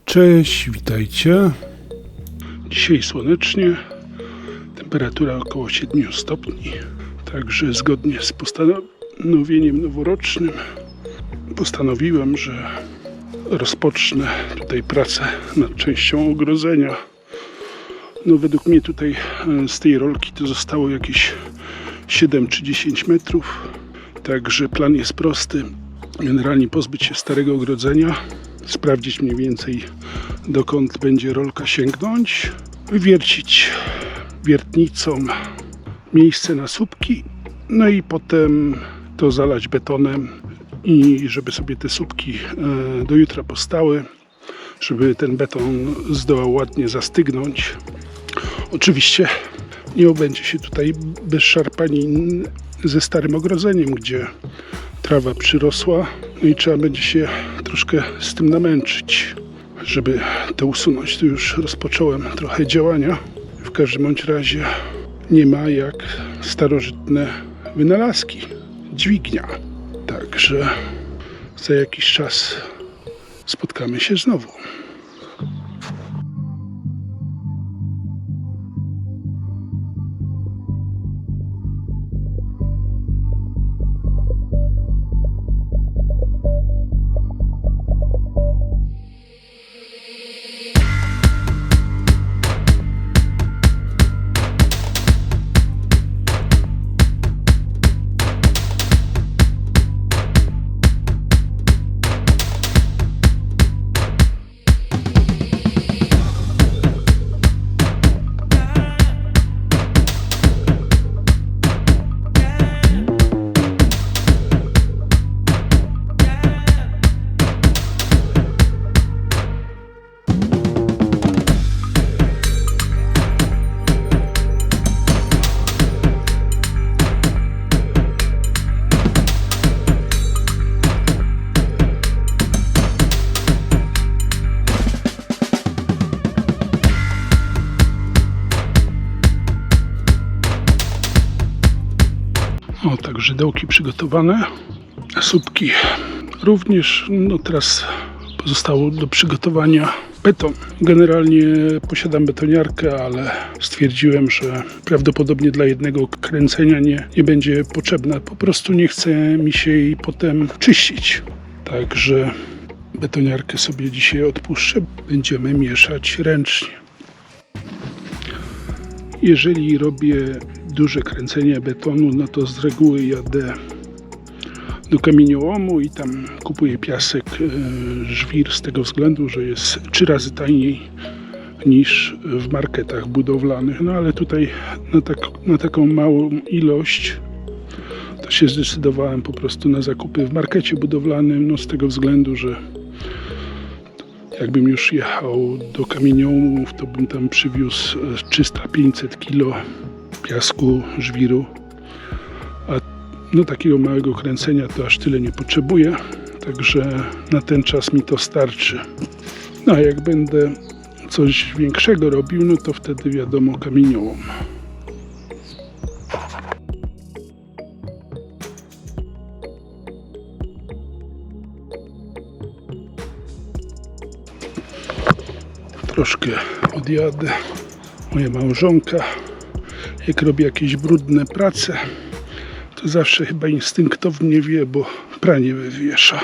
Cześć, witajcie. Dzisiaj słonecznie, temperatura około 7 stopni. Także zgodnie z postanowieniem noworocznym postanowiłem, że rozpocznę tutaj pracę nad częścią ogrodzenia. No według mnie tutaj z tej rolki to zostało jakieś 7 czy 10 metrów. Także plan jest prosty. Generalnie pozbyć się starego ogrodzenia, sprawdzić mniej więcej dokąd będzie rolka sięgnąć, wywiercić wiertnicą miejsce na słupki, no i potem to zalać betonem i żeby sobie te słupki do jutra postały, żeby ten beton zdołał ładnie zastygnąć. Oczywiście nie obędzie się tutaj bez szarpanin ze starym ogrodzeniem, gdzie trawa przyrosła, no i trzeba będzie się troszkę z tym namęczyć, żeby to usunąć. Tu już rozpocząłem trochę działania. W każdym bądź razie nie ma jak starożytne wynalazki. Dźwignia. Także za jakiś czas spotkamy się znowu. O, także dołki przygotowane, słupki również. No teraz pozostało do przygotowania beton. Generalnie posiadam betoniarkę, ale stwierdziłem, że prawdopodobnie dla jednego kręcenia nie będzie potrzebna. Po prostu nie chce mi się jej potem czyścić. Także betoniarkę sobie dzisiaj odpuszczę. Będziemy mieszać ręcznie. Jeżeli robię duże kręcenie betonu, no to z reguły jadę do kamieniołomu i tam kupuję piasek, żwir, z tego względu, że jest 3 razy taniej niż w marketach budowlanych. No ale tutaj na taką małą ilość to się zdecydowałem po prostu na zakupy w markecie budowlanym, no z tego względu, że jakbym już jechał do kamieniołomów, to bym tam przywiózł 300-500 kg piasku, żwiru, a no takiego małego kręcenia to aż tyle nie potrzebuję, także na ten czas mi to starczy. No a jak będę coś większego robił, no to wtedy wiadomo kamieniołom. Troszkę odjadę. Moja małżonka, jak robi jakieś brudne prace, to zawsze chyba instynktownie wie, bo pranie wywiesza.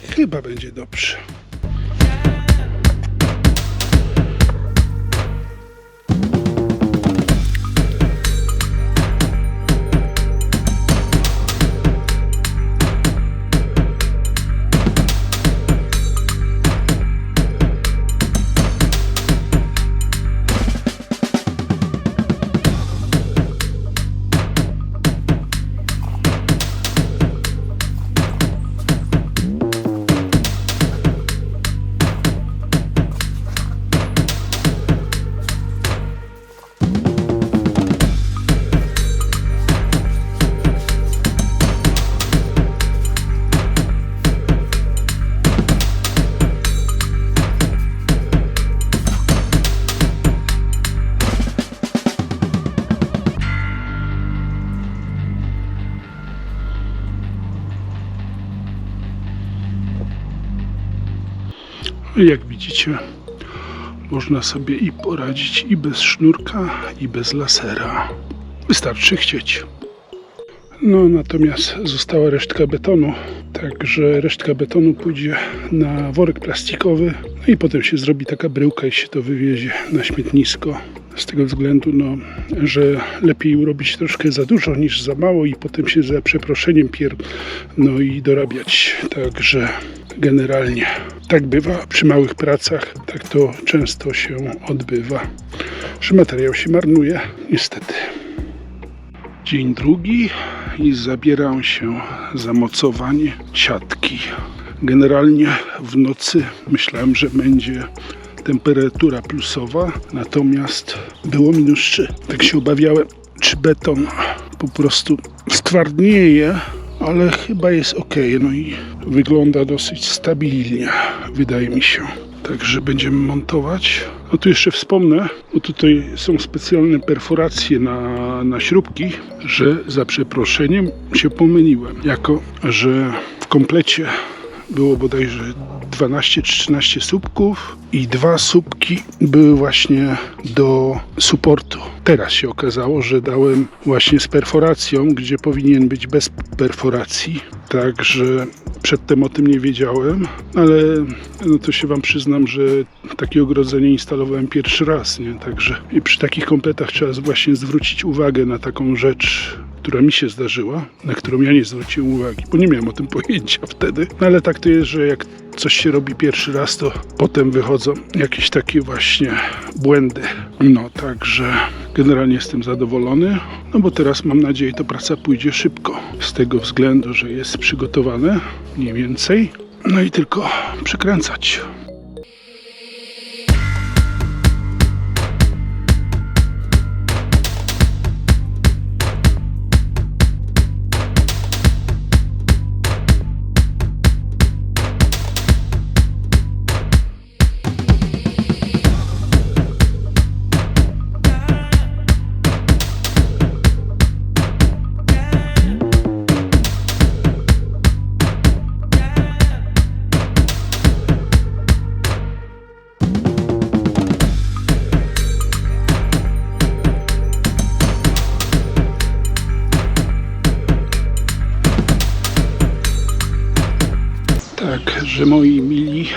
Chyba będzie dobrze. Jak widzicie, można sobie i poradzić i bez sznurka, i bez lasera. Wystarczy chcieć. No natomiast została resztka betonu, także resztka betonu pójdzie na worek plastikowy, no i potem się zrobi taka bryłka i się to wywiezie na śmietnisko. Z tego względu, że lepiej urobić troszkę za dużo niż za mało i potem się za przeproszeniem i dorabiać. Także generalnie tak bywa przy małych pracach, tak to często się odbywa, że materiał się marnuje, niestety. Dzień drugi i zabieram się za mocowanie siatki. Generalnie w nocy myślałem, że będzie temperatura plusowa, natomiast było -3. Tak się obawiałem, czy beton po prostu stwardnieje, ale chyba jest ok. No i wygląda dosyć stabilnie, wydaje mi się. Także będziemy montować. No tu jeszcze wspomnę, bo tutaj są specjalne perforacje na śrubki, że za przeproszeniem się pomyliłem. Jako że w komplecie było bodajże 12 czy 13 słupków i 2 słupki były właśnie do suportu. Teraz się okazało, że dałem właśnie z perforacją, gdzie powinien być bez perforacji. Także przedtem o tym nie wiedziałem, ale to się wam przyznam, że takie ogrodzenie instalowałem pierwszy raz, nie? Także i przy takich kompletach trzeba właśnie zwrócić uwagę na taką rzecz, która mi się zdarzyła, na którą ja nie zwróciłem uwagi, bo nie miałem o tym pojęcia wtedy. No ale tak to jest, że jak coś się robi pierwszy raz, to potem wychodzą jakieś takie właśnie błędy. No także generalnie jestem zadowolony, no bo teraz mam nadzieję, to praca pójdzie szybko. Z tego względu, że jest przygotowane mniej więcej. No i tylko przykręcać. Także moi mili,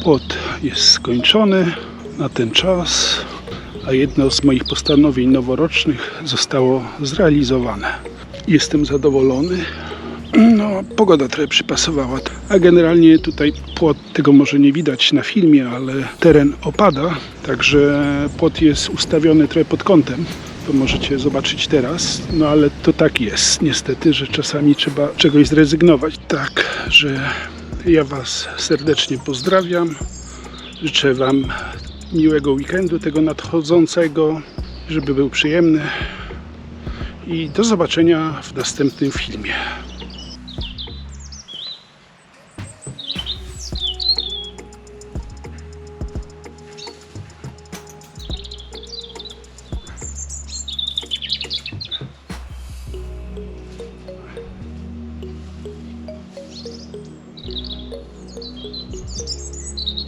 płot jest skończony na ten czas, a jedno z moich postanowień noworocznych zostało zrealizowane. Jestem zadowolony. No, pogoda trochę przypasowała, a generalnie tutaj płot, tego może nie widać na filmie, ale teren opada, także płot jest ustawiony trochę pod kątem. To możecie zobaczyć teraz, no ale to tak jest niestety, że czasami trzeba czegoś zrezygnować. Tak, że ja was serdecznie pozdrawiam, życzę wam miłego weekendu tego nadchodzącego, żeby był przyjemny i do zobaczenia w następnym filmie.